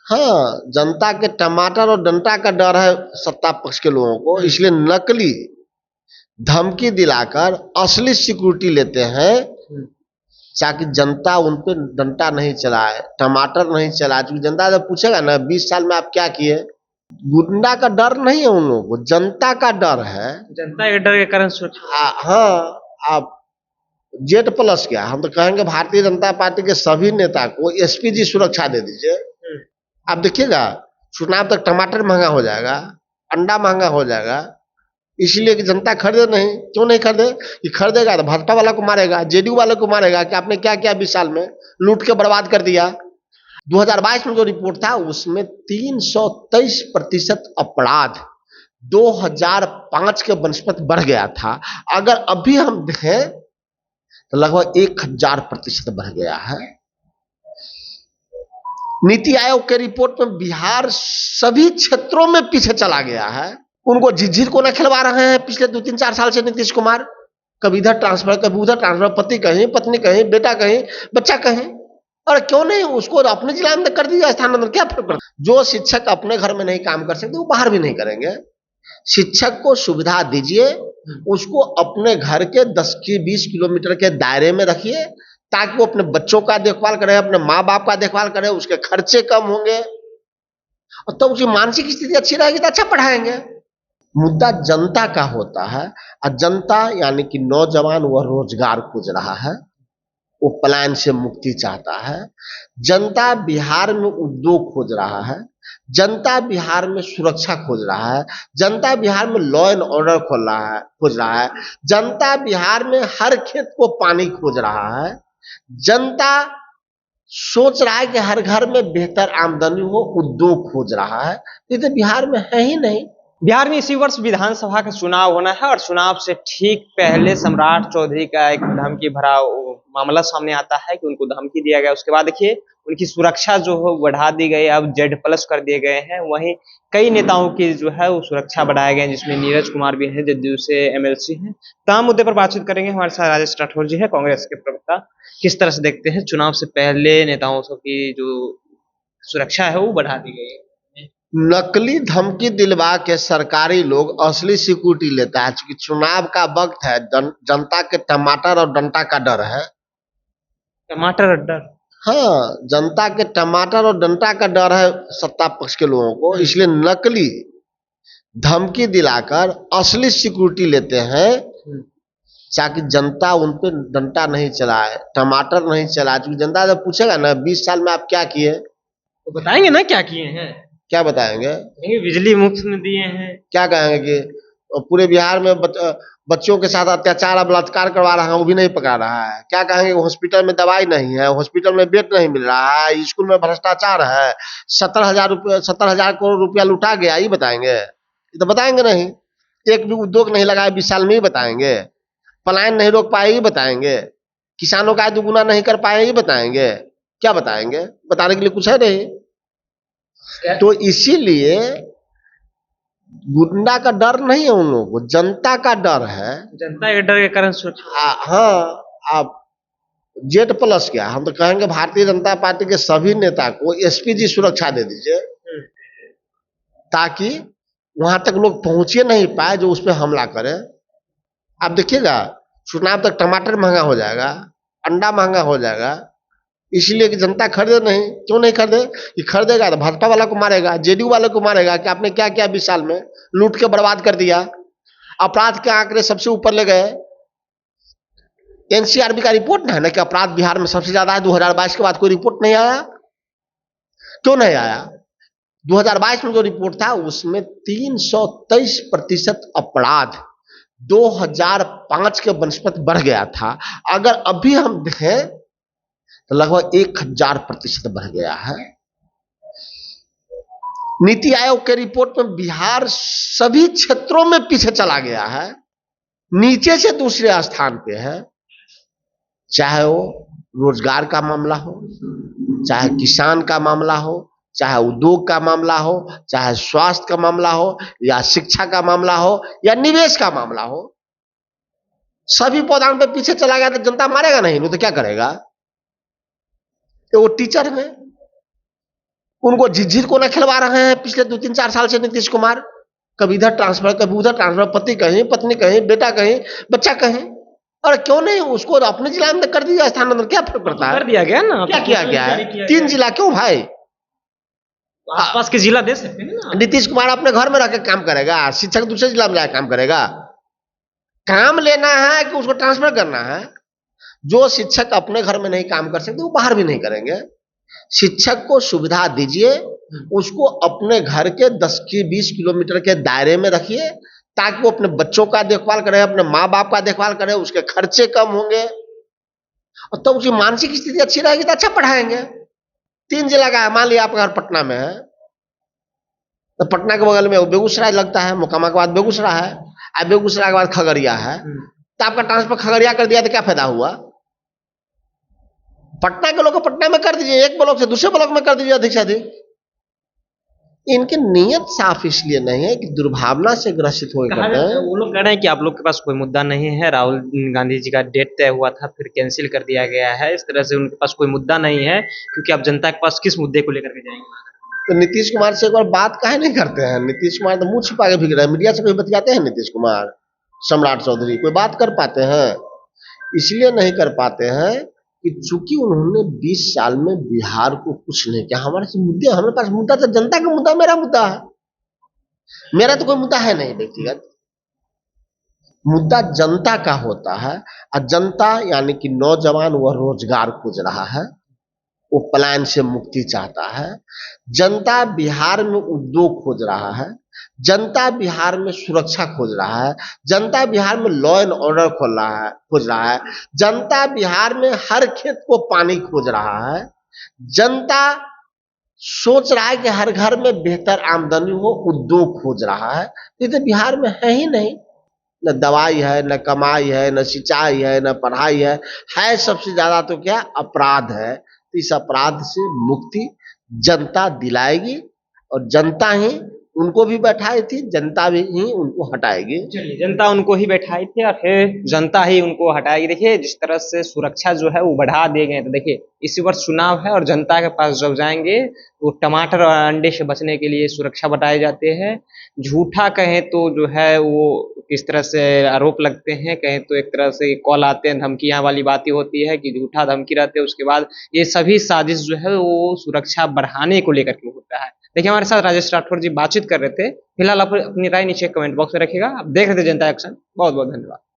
हाँ, जनता के टमाटर और डंटा का डर है सत्ता पक्ष के लोगों को, इसलिए नकली धमकी दिलाकर असली सिक्योरिटी लेते हैं ताकि जनता उन पे डंटा नहीं चलाए, टमाटर नहीं चलाए। क्योंकि जनता जब पूछेगा ना 20 साल में आप क्या किए, गुंडा का डर नहीं है उन लोगों को, जनता का डर है। जनता के डर के कारण हाँ, आप जेड प्लस क्या, हम तो कहेंगे भारतीय जनता पार्टी के सभी नेता को एसपीजी सुरक्षा दे दीजिए। आप देखिएगा चुनाव तक टमाटर महंगा हो जाएगा, अंडा महंगा हो जाएगा, इसलिए कि जनता खरीदे नहीं। क्यों नहीं खरीदे? कि खरीदेगा तो भाजपा वाला को मारेगा, जेडीयू वाले को मारेगा कि आपने क्या किया 20 साल में, लूट के बर्बाद कर दिया। 2022 में जो रिपोर्ट था उसमें 323% अपराध 2005 के बनस्पत बढ़ गया था। अगर अभी हम देखें तो लगभग 1000% बढ़ गया है। नीति आयोग के रिपोर्ट में बिहार सभी क्षेत्रों में पीछे चला गया है। उनको झिझिर को न खिलवा रहे हैं पिछले 2-3-4 साल से नीतीश कुमार। कभी इधर ट्रांसफर, कभी उधर ट्रांसफर, पति कहीं, पत्नी कहीं, बेटा कहीं, बच्चा कहीं। और क्यों नहीं उसको अपने जिला में कर दीजिए स्थानांतरण, क्या फर्क पड़ता? जो शिक्षक अपने घर में नहीं काम कर सकते वो बाहर भी नहीं करेंगे। शिक्षक को सुविधा दीजिए, उसको अपने घर के 10-20 किलोमीटर के दायरे में रखिए ताकि वो अपने बच्चों का देखभाल करे, अपने माँ बाप का देखभाल करे, उसके खर्चे कम होंगे और तब उसकी मानसिक स्थिति अच्छी रहेगी तो अच्छा पढ़ाएंगे। मुद्दा जनता का होता है और जनता यानी कि नौजवान वह रोजगार खोज रहा है, वो पलायन से मुक्ति चाहता है। जनता बिहार में उद्योग खोज रहा है, जनता बिहार में सुरक्षा खोज रहा है, जनता बिहार में लॉ एंड ऑर्डर खोज रहा है, जनता बिहार में हर खेत को पानी खोज रहा है, जनता सोच रहा है कि हर घर में बेहतर आमदनी हो, उद्योग खोज रहा है। ये तो बिहार में है ही नहीं। बिहार में इसी वर्ष विधानसभा का चुनाव होना है और चुनाव से ठीक पहले सम्राट चौधरी का एक धमकी भरा मामला सामने आता है कि उनको धमकी दिया गया। उसके बाद देखिए उनकी सुरक्षा जो है बढ़ा दी गई, अब Z+ कर दिए गए हैं। वहीं कई नेताओं की जो है वो सुरक्षा बढ़ाए गए, जिसमें नीरज कुमार भी हैं, जदयू से MLC हैं। तमाम मुद्दे पर बातचीत करेंगे। हमारे साथ राजेश राठौर जी है, कांग्रेस के प्रवक्ता। किस तरह से देखते हैं चुनाव से पहले नेताओं की जो सुरक्षा है वो बढ़ा दी गई है? नकली धमकी दिलवा के सरकारी लोग असली सिक्योरिटी लेता है। चूंकि चुनाव का वक्त है, जनता के टमाटर और डंटा का डर है। टमाटर और डर? हाँ, जनता के टमाटर और डंटा का डर है सत्ता पक्ष के लोगों को, इसलिए नकली धमकी दिलाकर असली सिक्योरिटी लेते हैं ताकि जनता उन पे डंटा नहीं चलाए, टमाटर नहीं चलाए। क्योंकि जनता जब पूछेगा ना 20 साल में आप क्या किए, तो बताएंगे ना क्या किए हैं। क्या बताएंगे? बिजली मुफ्त में दिए हैं। क्या कहेंगे कि पूरे बिहार में बच्चों के साथ अत्याचार और बलात्कार करवा रहा है, वो भी नहीं पकड़ा रहा है। क्या कहेंगे? हॉस्पिटल में दवाई नहीं है, हॉस्पिटल में बेड नहीं मिल रहा है, स्कूल में भ्रष्टाचार है, 70,000 करोड़ रुपया लुटा गया, ये बताएंगे? ये तो बताएंगे नहीं। एक भी उद्योग नहीं लगाया 20 साल में, ही बताएंगे। पलायन नहीं रोक पाए, ही बताएंगे। किसानों का दुगुना नहीं कर पाए, ही बताएंगे। क्या बताएंगे? बताने के लिए कुछ है नहीं। तो इसीलिए गुंडा का डर नहीं है उन लोगों को, जनता का डर है। जनता के डर के कारण हाँ, आप Z+ क्या, हम तो कहेंगे भारतीय जनता पार्टी के सभी नेता को एसपीजी सुरक्षा दे दीजिए ताकि वहां तक लोग पहुंचे नहीं पाए जो उस पर हमला करे। आप देखिएगा चुनाव तक टमाटर महंगा हो जाएगा, अंडा महंगा हो जाएगा, इसलिए कि जनता खरीदे नहीं। क्यों नहीं खरीदे? कि खरीदेगा तो भाजपा वाला को मारेगा, जेडीयू वाले को मारेगा कि आपने क्या किया 20 साल में, लूट के बर्बाद कर दिया। अपराध के आंकड़े सबसे ऊपर ले गए। एनसीआरबी का रिपोर्ट है ना कि अपराध बिहार में सबसे ज्यादा है। 2022 के बाद कोई रिपोर्ट नहीं आया। क्यों नहीं आया? 2022 में जो रिपोर्ट था उसमें 323% अपराध 2005 के बनस्पत बढ़ गया था। अगर अभी हम देखें तो लगभग 1000% बढ़ गया है। नीति आयोग के रिपोर्ट में बिहार सभी क्षेत्रों में पीछे चला गया है, नीचे से दूसरे स्थान पे है। चाहे वो रोजगार का मामला हो, चाहे किसान का मामला हो, चाहे उद्योग का मामला हो, चाहे स्वास्थ्य का मामला हो, या शिक्षा का मामला हो, या निवेश का मामला हो, सभी पौधाओं पे पीछे चला गया। तो जनता मारेगा नहीं, तो क्या करेगा? तो वो टीचर में, उनको झिझिर को ना खिलवा रहे हैं पिछले 2-3-4 साल से नीतीश कुमार। कभी इधर ट्रांसफर, कभी उधर ट्रांसफर, पति कहीं, पत्नी कहीं, बेटा कहीं, बच्चा कहीं। और क्यों नहीं उसको अपने जिला में कर दिया स्थानांतरण, क्या फर्क पड़ता कर है? दिया गया ना, क्या किया गया है? 3 जिला क्यों भाई? आसपास के जिला दे सकते हैं ना। नीतीश कुमार अपने घर में रह के काम करेगा, शिक्षक दूसरे जिला में जाकर काम करेगा? काम लेना है कि उसको ट्रांसफर करना है? जो शिक्षक अपने घर में नहीं काम कर सकते वो बाहर भी नहीं करेंगे। शिक्षक को सुविधा दीजिए, उसको अपने घर के 10 की 20 किलोमीटर के दायरे में रखिए, ताकि वो अपने बच्चों का देखभाल करे, अपने माँ बाप का देखभाल करे, उसके खर्चे कम होंगे और तब उसकी मानसिक स्थिति अच्छी रहेगी तो अच्छा पढ़ाएंगे। 3 जिला का है, मान लिया आपका घर पटना में है, तो पटना के बगल में बेगूसराय लगता है, मोकामा के बाद बेगूसराय है, और बेगूसराय के बाद खगड़िया है, तो आपका ट्रांसफर खगड़िया कर दिया तो क्या फायदा हुआ? पटना के लोग को पटना में कर दीजिए, एक ब्लॉक से दूसरे ब्लॉक में कर दीजिए अधिक से अधिक। इनकी नीयत साफ इसलिए नहीं है कि दुर्भावना से ग्रसित हो कहा करते जाता है, हैं। वो लोग कह रहे हैं कि आप लोग के पास कोई मुद्दा नहीं है, राहुल गांधी जी का डेट तय हुआ था फिर कैंसिल कर दिया गया है, इस तरह से उनके पास कोई मुद्दा नहीं है, क्योंकि आप जनता के पास किस मुद्दे को लेकर के जाएंगे? तो नीतीश कुमार से एक बार बात काहे नहीं करते हैं? नीतीश कुमार तो मुंह छिपा के भीग रहे हैं, मीडिया से कोई बतियाते हैं? नीतीश कुमार, सम्राट चौधरी कोई बात कर पाते हैं? इसलिए नहीं कर पाते हैं कि चूंकि उन्होंने 20 साल में बिहार को कुछ नहीं किया। हमारे से मुद्दे, हमारे पास मुद्दा तो जनता का मुद्दा, मेरा मुद्दा है। मेरा तो कोई मुद्दा है नहीं व्यक्तिगत, मुद्दा जनता का होता है। और जनता यानी कि नौजवान वह रोजगार खोज रहा है, वो पलायन से मुक्ति चाहता है। जनता बिहार में उद्योग खोज रहा है, जनता बिहार में सुरक्षा खोज रहा है, जनता बिहार में लॉ एंड ऑर्डर खोज रहा है, जनता बिहार में हर खेत को पानी खोज रहा है, जनता सोच रहा है कि हर घर में बेहतर आमदनी हो, उद्योग खोज रहा है। ये तो बिहार में है ही नहीं, न दवाई है, न कमाई है, न सिंचाई है, न पढ़ाई है सबसे ज्यादा तो क्या अपराध है। तो इस अपराध से मुक्ति जनता दिलाएगी और जनता ही उनको भी बैठाई थी, जनता भी ही उनको हटाएगी। चलिए, जनता उनको ही बैठाई थी और फिर जनता ही उनको हटाएगी। देखिए जिस तरह से सुरक्षा जो है वो बढ़ा दिए गए, तो देखिए इसी वर्ष चुनाव है और जनता के पास जब जाएंगे तो टमाटर और अंडे से बचने के लिए सुरक्षा बढ़ाए जाते हैं। झूठा कहें तो जो है वो किस तरह से आरोप लगते हैं, कहें तो एक तरह से कॉल आते हैं, धमकियां वाली बातें होती है कि झूठा धमकी रहते हैं। उसके बाद ये सभी साजिश जो है वो सुरक्षा बढ़ाने को लेकर के होता है। देखिए हमारे साथ राजेश राठौर जी बातचीत कर रहे थे। फिलहाल आप अपनी राय नीचे कमेंट बॉक्स में रखिएगा। आप देख रहे थे जनता एक्शन। बहुत बहुत धन्यवाद।